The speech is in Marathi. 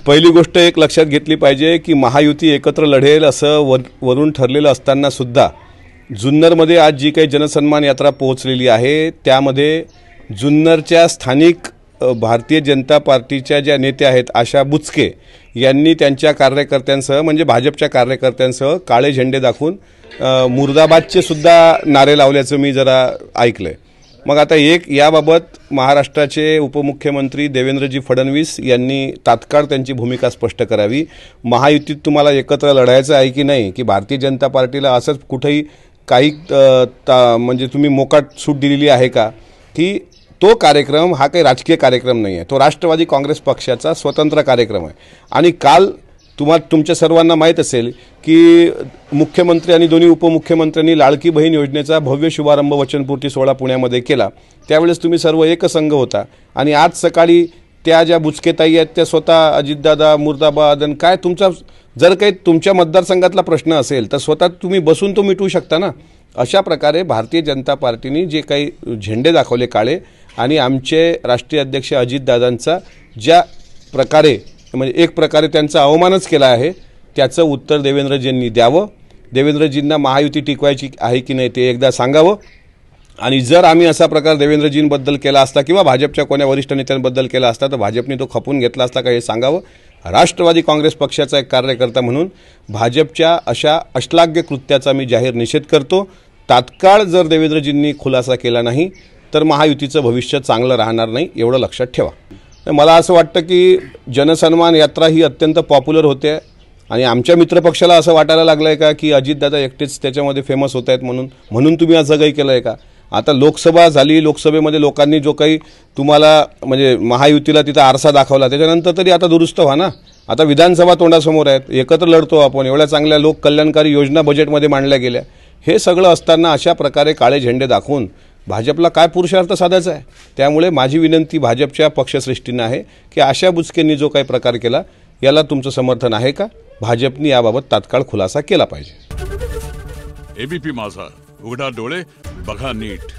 पहिली गोष्ट एक लक्षात घेतली पाहिजे की महायुती एकत्र लढेल असं वरून ठरलेलं असताना सुद्धा जुन्नरमध्ये आज जी काही जनसन्मान यात्रा पोहोचलेली आहे त्यामध्ये जुन्नरच्या स्थानिक भारतीय जनता पार्टीच्या ज्या नेत्या आहेत आशा बुचके यांनी त्यांच्या कार्यकर्त्यांसह म्हणजे भाजपच्या कार्यकर्त्यांसह काळे झेंडे दाखवून मुर्दाबादचे सुद्धा नारे लावल्याचं मी जरा ऐकलंय। मग आता एक याबाबत महाराष्ट्राचे उपमुख्यमंत्री देवेंद्रजी फडणवीस यांनी तात्काळ त्यांची भूमिका स्पष्ट करावी। महायुतीत तुम्हाला एकत्र लढायचं आहे की नाही, की भारतीय जनता पार्टीला असंच कुठेही काही म्हणजे तुम्ही मोकाट सूट दिलेली आहे का, की तो कार्यक्रम हा काही राजकीय कार्यक्रम नाही आहे, तो राष्ट्रवादी काँग्रेस पक्षाचा स्वतंत्र कार्यक्रम आहे। आणि काल तुमच्या सर्वांना माहीत असेल की मुख्यमंत्री आणि दोन्ही उपमुख्यमंत्र्यांनी लाडकी बहीण योजनेचा भव्य शुभारंभ वचनपूर्ती सोहळा पुण्यामध्ये केला। त्यावेळेस तुम्ही सर्व एकसंघ होता आणि आज सकाळी त्या ज्या बुचकेताई आहेत त्या स्वतः अजितदादा मुर्दाबाद आणि काय तुमचा जर काही तुमच्या मतदारसंघातला प्रश्न असेल तर स्वतः तुम्ही बसून तो मिटवू शकता ना। अशा प्रकारे भारतीय जनता पार्टीने जे काही झेंडे दाखवले काळे आणि आमचे राष्ट्रीय अध्यक्ष अजितदादांचा ज्या प्रकारे म्हणजे एक प्रकारे त्यांचा अवमानच केला आहे त्याचं उत्तर देवेंद्रजींनी द्यावं। देवेंद्रजींना महायुती टिकवायची आहे की नाही ते एकदा सांगावं। आणि जर आम्ही असा प्रकार देवेंद्रजींबद्दल केला असता किंवा भाजपच्या कोण्या वरिष्ठ नेत्यांबद्दल केला असता तर भाजपने तो खपून घेतला असता का हे सांगावं। राष्ट्रवादी काँग्रेस पक्षाचा एक कार्यकर्ता म्हणून भाजपच्या अशा अश्लाघ्य कृत्याचा मी जाहीर निषेध करतो। तात्काळ जर देवेंद्रजींनी खुलासा केला नाही तर महायुतीचं भविष्य चांगलं राहणार नाही, एवढं लक्षात ठेवा। मला असं वाटतं की जनसन्मान यात्रा ही अत्यंत पॉप्युलर होते आणि आमच्या मित्रपक्षाला असं वाटायला लागलं आहे का की अजितदादा एकटेच त्याच्यामध्ये फेमस होत आहेत म्हणून तुम्ही असं काही केलं आहे का। आता लोकसभा झाली, लोकसभेमध्ये लोकांनी जो काही तुम्हाला म्हणजे महायुतीला तिथं आरसा दाखवला त्याच्यानंतर तरी आता दुरुस्त व्हा ना। आता विधानसभा तोंडासमोर आहेत, एकत्र लढतो आपण, एवढ्या चांगल्या लोक कल्याणकारी योजना बजेटमध्ये मांडल्या गेल्या। हे सगळं असताना अशा प्रकारे काळे झेंडे दाखवून भाजपला काय पुरुषार्थ साधायचा आहे। त्यामुळे माझी विनंती भाजपच्या पक्षश्रेष्ठींना आहे की आशा बुचकेंनी जो काही प्रकार केला याला तुमचं समर्थन आहे का, भाजपने याबाबत तात्काळ खुलासा केला पाहिजे। एबीपी माझा, उघडा डोळे बघा नीट।